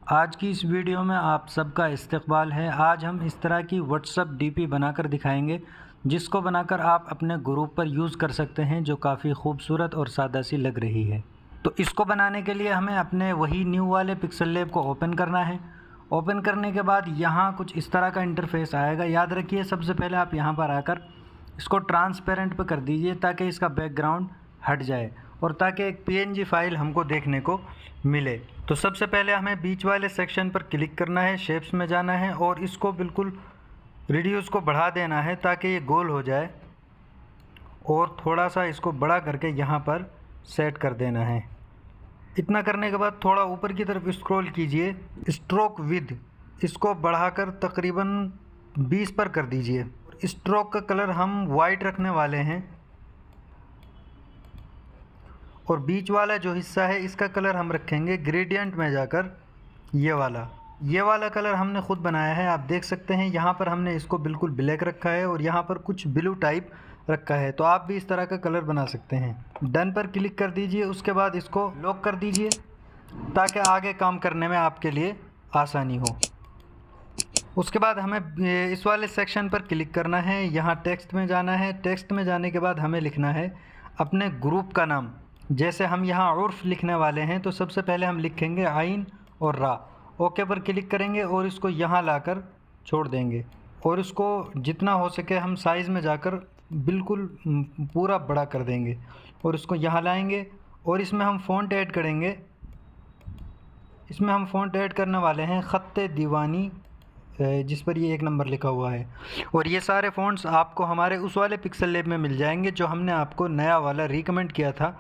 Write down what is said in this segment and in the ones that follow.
आज की इस वीडियो में आप सबका इस्तकबाल है। आज हम इस तरह की व्हाट्सअप डीपी बनाकर दिखाएंगे जिसको बनाकर आप अपने ग्रुप पर यूज़ कर सकते हैं, जो काफ़ी खूबसूरत और सादा सी लग रही है। तो इसको बनाने के लिए हमें अपने वही न्यू वाले पिक्सल लैब को ओपन करना है। ओपन करने के बाद यहाँ कुछ इस तरह का इंटरफेस आएगा। याद रखिए, सबसे पहले आप यहाँ पर आकर इसको ट्रांसपेरेंट पर कर दीजिए ताकि इसका बैकग्राउंड हट जाए और ताकि एक पीएनजी फाइल हमको देखने को मिले। तो सबसे पहले हमें बीच वाले सेक्शन पर क्लिक करना है, शेप्स में जाना है और इसको बिल्कुल रिड्यूस को बढ़ा देना है ताकि ये गोल हो जाए और थोड़ा सा इसको बड़ा करके यहाँ पर सेट कर देना है। इतना करने के बाद थोड़ा ऊपर की तरफ स्क्रॉल कीजिए, स्ट्रोक विद इसको बढ़ाकर तकरीबन 20 पर कर दीजिए। स्ट्रोक का कलर हम वाइट रखने वाले हैं और बीच वाला जो हिस्सा है इसका कलर हम रखेंगे ग्रेडियंट में जाकर ये वाला कलर हमने खुद बनाया है। आप देख सकते हैं यहाँ पर हमने इसको बिल्कुल ब्लैक रखा है और यहाँ पर कुछ ब्लू टाइप रखा है। तो आप भी इस तरह का कलर बना सकते हैं। डन पर क्लिक कर दीजिए, उसके बाद इसको लॉक कर दीजिए ताकि आगे काम करने में आपके लिए आसानी हो। उसके बाद हमें इस वाले सेक्शन पर क्लिक करना है, यहाँ टेक्स्ट में जाना है। टेक्स्ट में जाने के बाद हमें लिखना है अपने ग्रुप का नाम। जैसे हम यहाँ उर्फ लिखने वाले हैं तो सबसे पहले हम लिखेंगे आइन और रा। ओके पर क्लिक करेंगे और इसको यहाँ लाकर छोड़ देंगे और इसको जितना हो सके हम साइज़ में जाकर बिल्कुल पूरा बड़ा कर देंगे और इसको यहाँ लाएंगे और इसमें हम फ़ॉन्ट ऐड करेंगे। इसमें हम फ़ॉन्ट ऐड करने वाले हैं ख़त्ते दीवानी, जिस पर ये 1 नंबर लिखा हुआ है। और ये सारे फ़ॉन्ट्स आपको हमारे उस वाले पिक्सल लैब में मिल जाएंगे जो हमने आपको नया वाला रिकमेंड किया था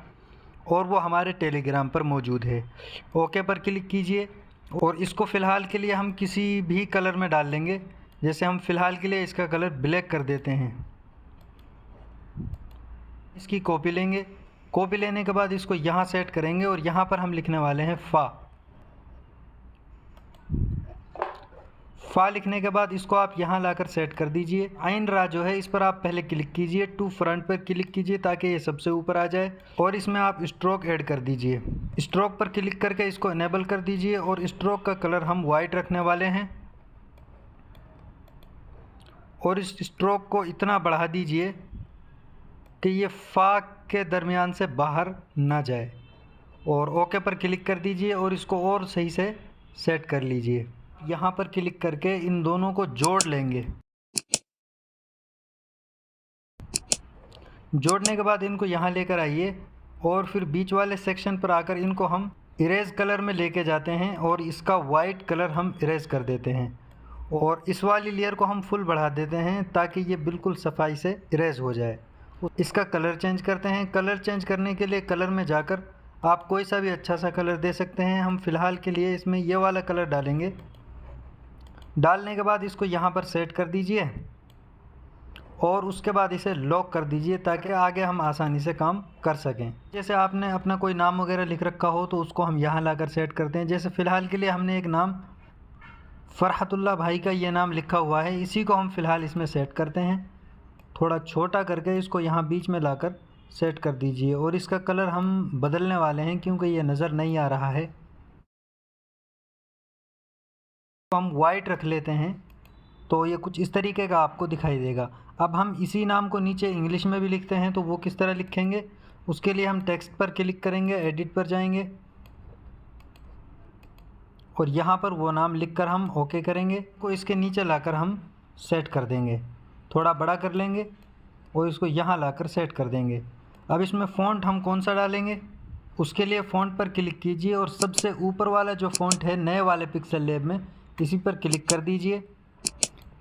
और वो हमारे टेलीग्राम पर मौजूद है। ओके पर क्लिक कीजिए और इसको फ़िलहाल के लिए हम किसी भी कलर में डाल लेंगे। जैसे हम फ़िलहाल के लिए इसका कलर ब्लैक कर देते हैं। इसकी कॉपी लेंगे, कॉपी लेने के बाद इसको यहाँ सेट करेंगे और यहाँ पर हम लिखने वाले हैं फ़ा लिखने के बाद इसको आप यहाँ लाकर सेट कर दीजिए। आइन रा जो है इस पर आप पहले क्लिक कीजिए, टू फ्रंट पर क्लिक कीजिए ताकि ये सबसे ऊपर आ जाए और इसमें आप स्ट्रोक ऐड कर दीजिए। स्ट्रोक पर क्लिक करके इसको इनेबल कर दीजिए और स्ट्रोक का कलर हम वाइट रखने वाले हैं और इस स्ट्रोक को इतना बढ़ा दीजिए कि ये फ़ा के दरमियान से बाहर ना जाए और ओके पर क्लिक कर दीजिए और इसको और सही से सेट कर लीजिए। यहाँ पर क्लिक करके इन दोनों को जोड़ लेंगे। जोड़ने के बाद इनको यहाँ लेकर आइए और फिर बीच वाले सेक्शन पर आकर इनको हम इरेज कलर में लेके जाते हैं और इसका वाइट कलर हम इरेज कर देते हैं और इस वाली लेयर को हम फुल बढ़ा देते हैं ताकि ये बिल्कुल सफाई से इरेज हो जाए। इसका कलर चेंज करते हैं। कलर चेंज करने के लिए कलर में जाकर आप कोई सा भी अच्छा सा कलर दे सकते हैं। हम फ़िलहाल के लिए इसमें ये वाला कलर डालेंगे। डालने के बाद इसको यहाँ पर सेट कर दीजिए और उसके बाद इसे लॉक कर दीजिए ताकि आगे हम आसानी से काम कर सकें। जैसे आपने अपना कोई नाम वगैरह लिख रखा हो तो उसको हम यहाँ लाकर सेट करते हैं। जैसे फ़िलहाल के लिए हमने एक नाम फ़रहतुल्लाह भाई का ये नाम लिखा हुआ है, इसी को हम फ़िलहाल इसमें सेट करते हैं। थोड़ा छोटा करके इसको यहाँ बीच में लाकर सेट कर दीजिए और इसका कलर हम बदलने वाले हैं क्योंकि ये नज़र नहीं आ रहा है। तो हम वाइट रख लेते हैं तो ये कुछ इस तरीके का आपको दिखाई देगा। अब हम इसी नाम को नीचे इंग्लिश में भी लिखते हैं तो वो किस तरह लिखेंगे, उसके लिए हम टेक्स्ट पर क्लिक करेंगे, एडिट पर जाएंगे और यहाँ पर वो नाम लिखकर हम ओके करेंगे। को इसके नीचे लाकर हम सेट कर देंगे, थोड़ा बड़ा कर लेंगे और इसको यहाँ लाकर सेट कर देंगे। अब इसमें फ़ॉन्ट हम कौन सा डालेंगे, उसके लिए फ़ॉन्ट पर क्लिक कीजिए और सबसे ऊपर वाला जो फ़ॉन्ट है नए वाले पिक्सल लैब में, इसी पर क्लिक कर दीजिए।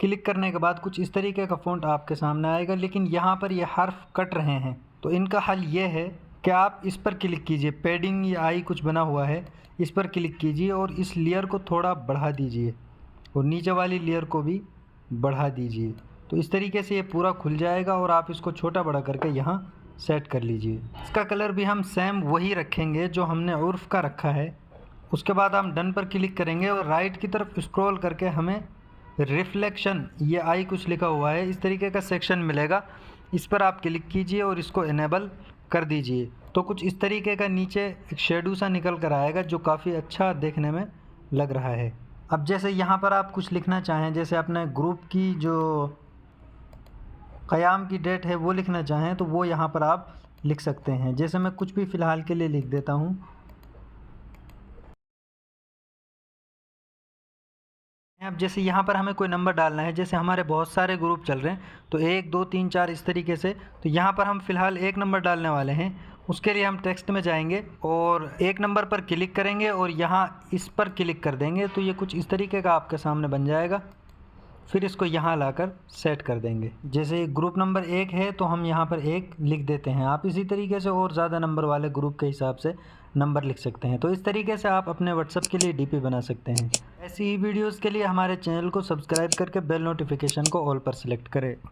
क्लिक करने के बाद कुछ इस तरीके का फ़ॉन्ट आपके सामने आएगा, लेकिन यहाँ पर ये हर्फ कट रहे हैं। तो इनका हल ये है कि आप इस पर क्लिक कीजिए, पैडिंग या आई कुछ बना हुआ है, इस पर क्लिक कीजिए और इस लेयर को थोड़ा बढ़ा दीजिए और नीचे वाली लेयर को भी बढ़ा दीजिए। तो इस तरीके से ये पूरा खुल जाएगा और आप इसको छोटा बड़ा करके यहाँ सेट कर लीजिए। इसका कलर भी हम सेम वही रखेंगे जो हमने उर्फ का रखा है। उसके बाद हम डन पर क्लिक करेंगे और राइट की तरफ स्क्रॉल करके हमें रिफ्लेक्शन, ये आई कुछ लिखा हुआ है, इस तरीके का सेक्शन मिलेगा। इस पर आप क्लिक कीजिए और इसको इनेबल कर दीजिए तो कुछ इस तरीके का नीचे एक शेडो सा निकल कर आएगा जो काफ़ी अच्छा देखने में लग रहा है। अब जैसे यहाँ पर आप कुछ लिखना चाहें, जैसे अपने ग्रुप की जो क़याम की डेट है वो लिखना चाहें तो वो यहाँ पर आप लिख सकते हैं। जैसे मैं कुछ भी फ़िलहाल के लिए लिख देता हूँ। अब जैसे यहाँ पर हमें कोई नंबर डालना है, जैसे हमारे बहुत सारे ग्रुप चल रहे हैं तो 1 2 3 4 इस तरीके से, तो यहाँ पर हम फ़िलहाल एक नंबर डालने वाले हैं। उसके लिए हम टेक्स्ट में जाएंगे और एक नंबर पर क्लिक करेंगे और यहाँ इस पर क्लिक कर देंगे तो ये कुछ इस तरीके का आपके सामने बन जाएगा। फिर इसको यहाँ लाकर सेट कर देंगे। जैसे ग्रुप नंबर 1 है तो हम यहाँ पर 1 लिख देते हैं। आप इसी तरीके से और ज़्यादा नंबर वाले ग्रुप के हिसाब से नंबर लिख सकते हैं। तो इस तरीके से आप अपने व्हाट्सएप के लिए डीपी बना सकते हैं। ऐसी ही वीडियोज़ के लिए हमारे चैनल को सब्सक्राइब करके बेल नोटिफिकेशन को ऑल पर सिलेक्ट करें।